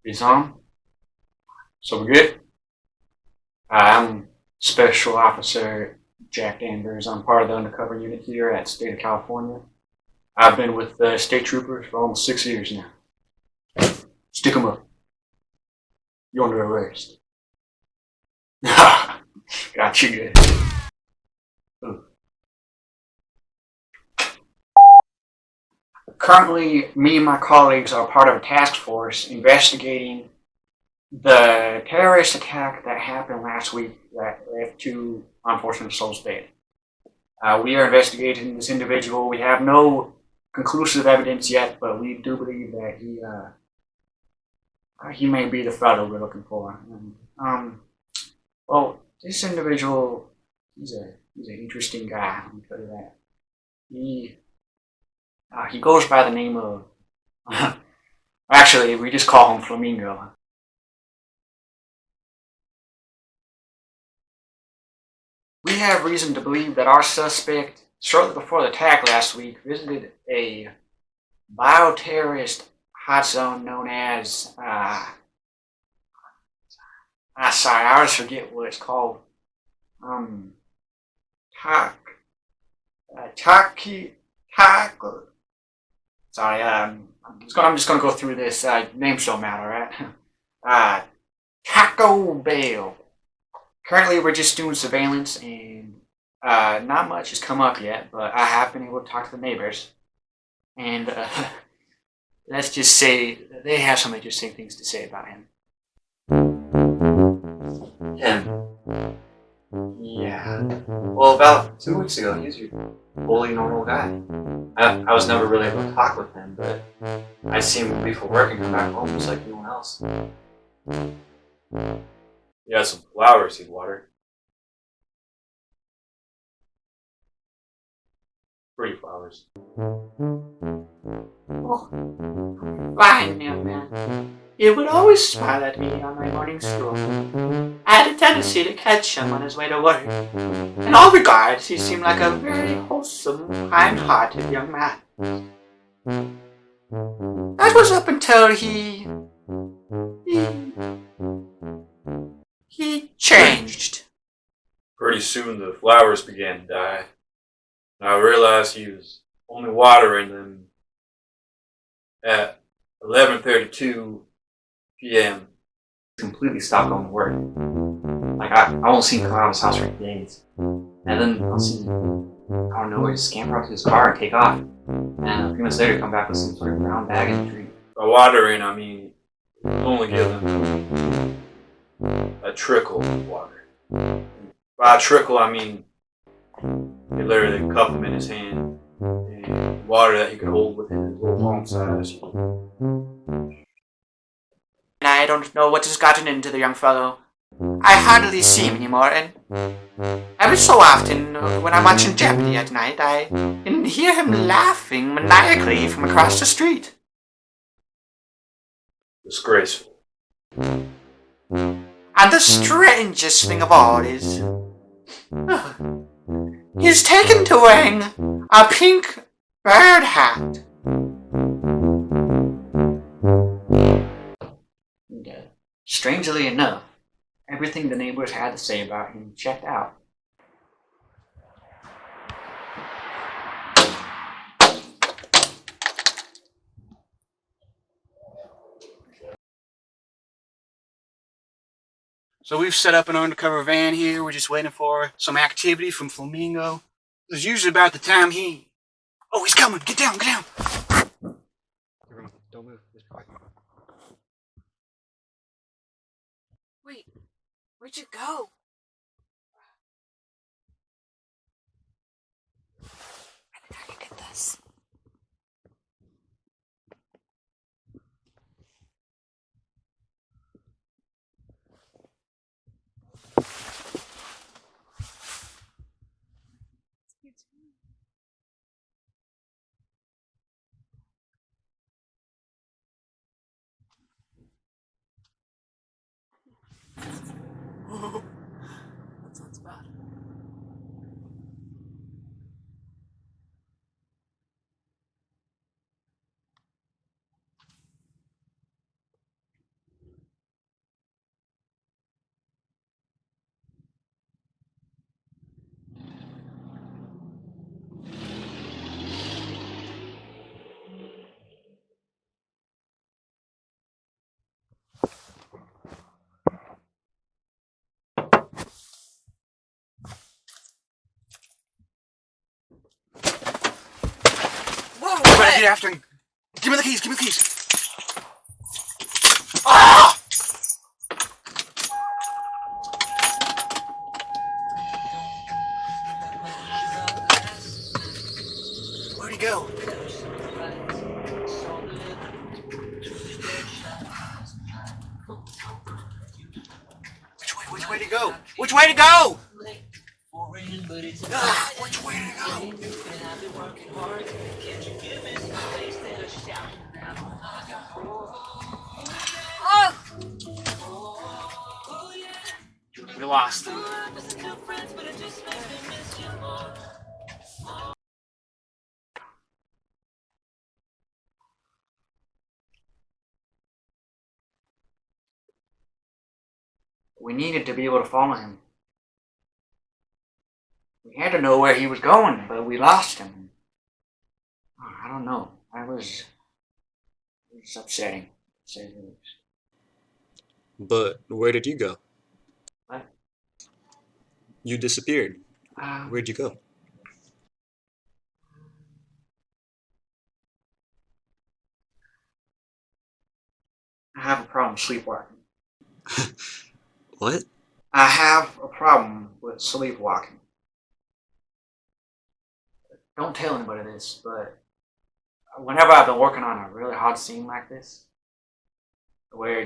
It's on. So we're good. I'm Special Officer Jack Danvers. I'm part of the undercover unit here at State of California. I've been with the state troopers for almost 6 years now. Stick 'em up. You're under arrest. Got you good. Ooh. Currently, me and my colleagues are part of a task force investigating the terrorist attack that happened last week that left 2 unfortunate souls dead. We are investigating this individual. We have no conclusive evidence yet, but we do believe that he may be the fellow we're looking for. Well, this individual, he's an interesting guy. Let me tell you that. He goes by the name of. Actually, we just call him Flamingo. We have reason to believe that our suspect, shortly before the attack last week, visited a bioterrorist hot zone known as, sorry, I always forget what it's called. Sorry, I'm just gonna go through this. Names don't matter, right? Taco Bell. Currently, we're just doing surveillance, and not much has come up yet, but I have been able to talk to the neighbors. And let's just say they have some interesting things to say about him. Him? Yeah. Well, about 2 weeks ago, he was your fully normal guy. I was never really able to talk with him, but I see him leave for work and come back home just like anyone else. He has some flowers he'd water. Pretty flowers. Oh, fine now, man. He would always smile at me on my morning stroll. I had a tendency to catch him on his way to work. In all regards, he seemed like a very wholesome, kind-hearted young man. That was up until he changed. Pretty soon the flowers began to die. And I realized he was only watering them at 11:32 p.m. Completely stopped going to work. Like, I won't see him come out of his house for days. And then I'll see him out of nowhere just scamper up to his car and take off. And a few minutes later, come back with some sort of brown bag in the tree. By watering, I mean only give them a trickle of water. By a trickle, I mean he literally cup him in his hand and water that he could hold within his little palm size. And I don't know what has gotten into the young fellow. I hardly see him anymore, and every so often, when I'm watching Jeopardy at night, I can hear him laughing maniacally from across the street. Disgraceful. And the strangest thing of all is, he's taken to wearing a pink bird hat. Strangely enough, everything the neighbors had to say about him checked out. So we've set up an undercover van here. We're just waiting for some activity from Flamingo. It's usually about the time he... Oh, he's coming! Get down, get down! Don't move. Wait, where'd you go? I think I can get this. That sounds bad. after him. Give me the keys, give me the keys. Ah! Where'd he go? Which way to go? Which way to go? Ah, which way to go? We lost him. We needed to be able to follow him. We had to know where he was going, but we lost him. Oh, I don't know. It was upsetting, to say the least. But where did you go? What? You disappeared. Uh, Where'd you go? I have a problem sleepwalking. What? I have a problem with sleepwalking. Don't tell anybody this, but whenever I've been working on a really hard scene like this, where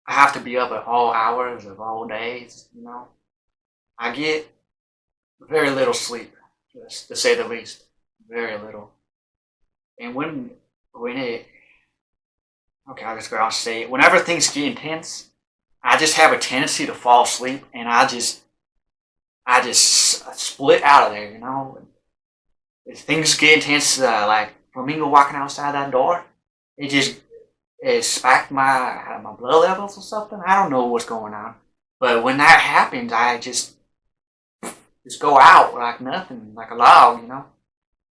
I have to be up at all hours of all days, I get very little sleep, just to say the least. Very little. And when I'll just go out and say it. Whenever things get intense, I just have a tendency to fall asleep, and I just split out of there, If things get intense, like Flamingo walking outside that door, it spiked my blood levels or something. I don't know what's going on, but when that happens, I just go out like nothing, like a log,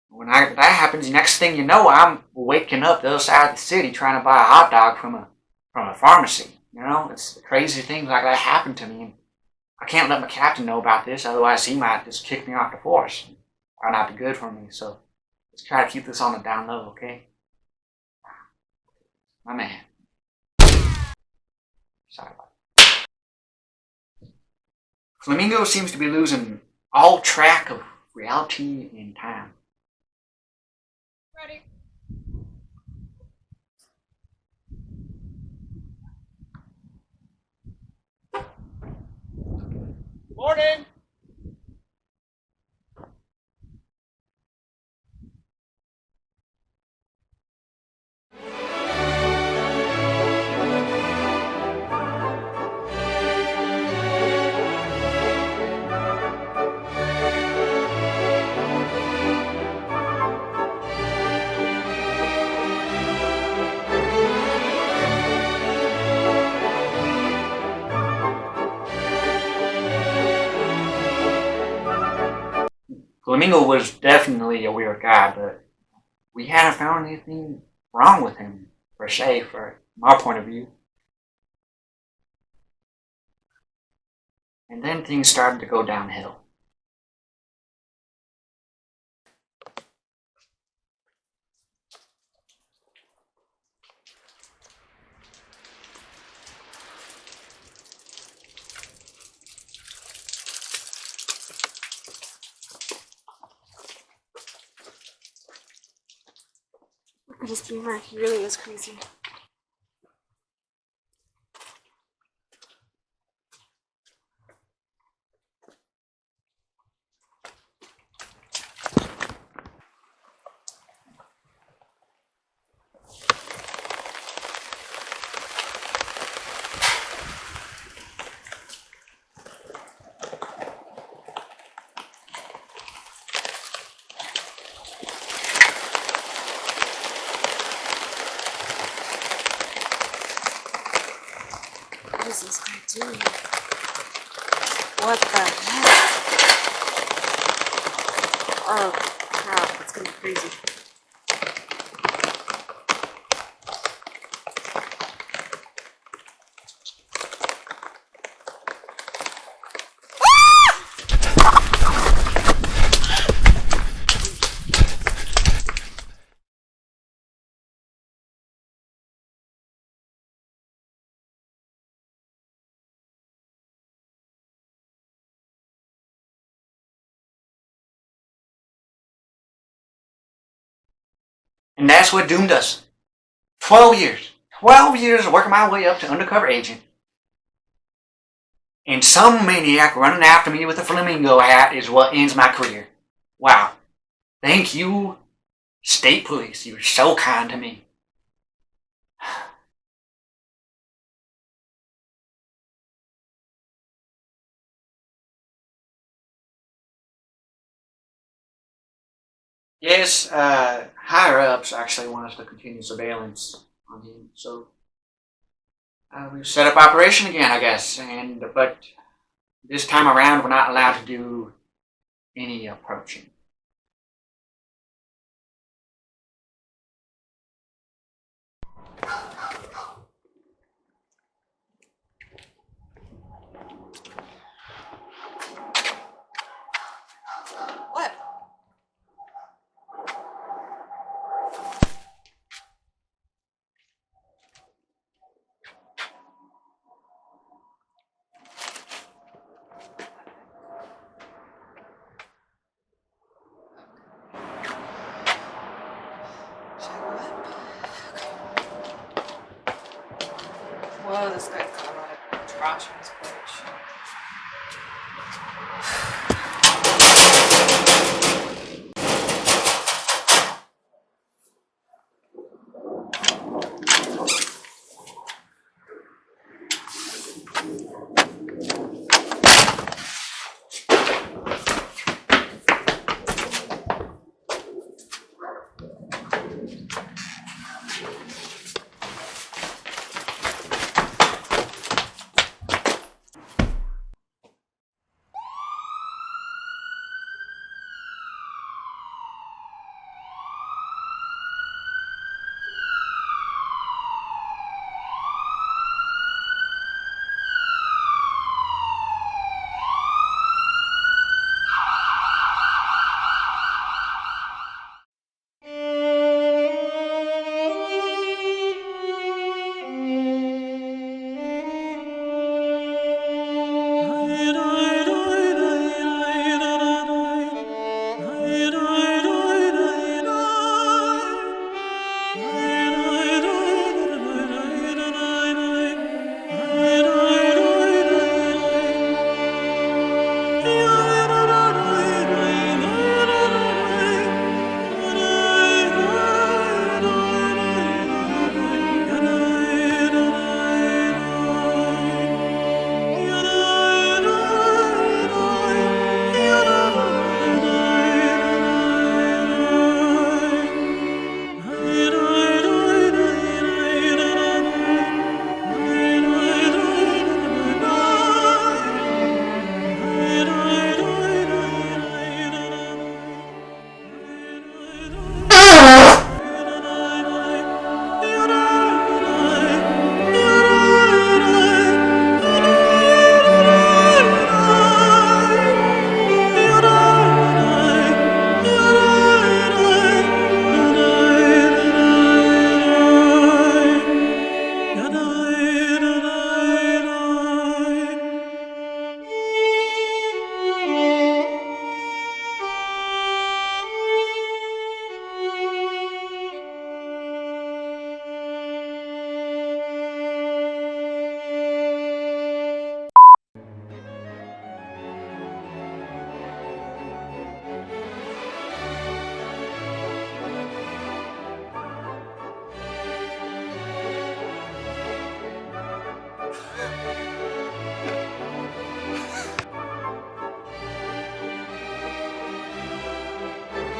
When that happens, the next thing you know, I'm waking up the other side of the city trying to buy a hot dog from a pharmacy. It's crazy things like that happen to me. And I can't let my captain know about this, otherwise he might just kick me off the force. Might not be good for me. So let's try to keep this on the down low, okay? My man. Sorry about that. Flamingo seems to be losing all track of reality and time. Ready. Morning. Flamingo was definitely a weird guy, but we hadn't found anything wrong with him, per se, from our point of view. And then things started to go downhill. Look at his humor. He really is crazy. What is this guy doing? What the heck? Oh, crap. It's gonna be crazy. And that's what doomed us. 12 years. 12 years of working my way up to undercover agent. And some maniac running after me with a flamingo hat is what ends my career. Wow. Thank you, State Police. You were so kind to me. Yes, higher ups actually want us to continue surveillance on him, so we've set up operation again, I guess. But this time around, we're not allowed to do any approaching. What? Whoa, this guy's got a lot of trash in his fridge.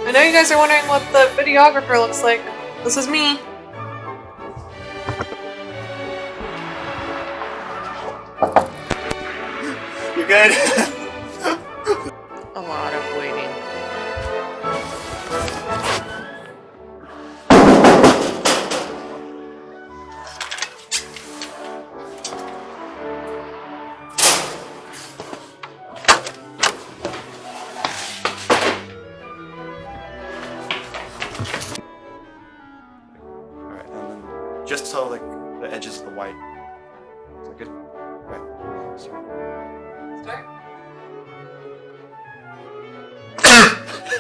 I know you guys are wondering what the videographer looks like. This is me. You good? A lot of waiting. Alright, and then just so like the edges of the white. Is that good? Right. Start.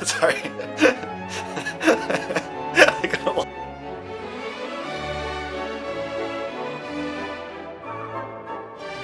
Sorry.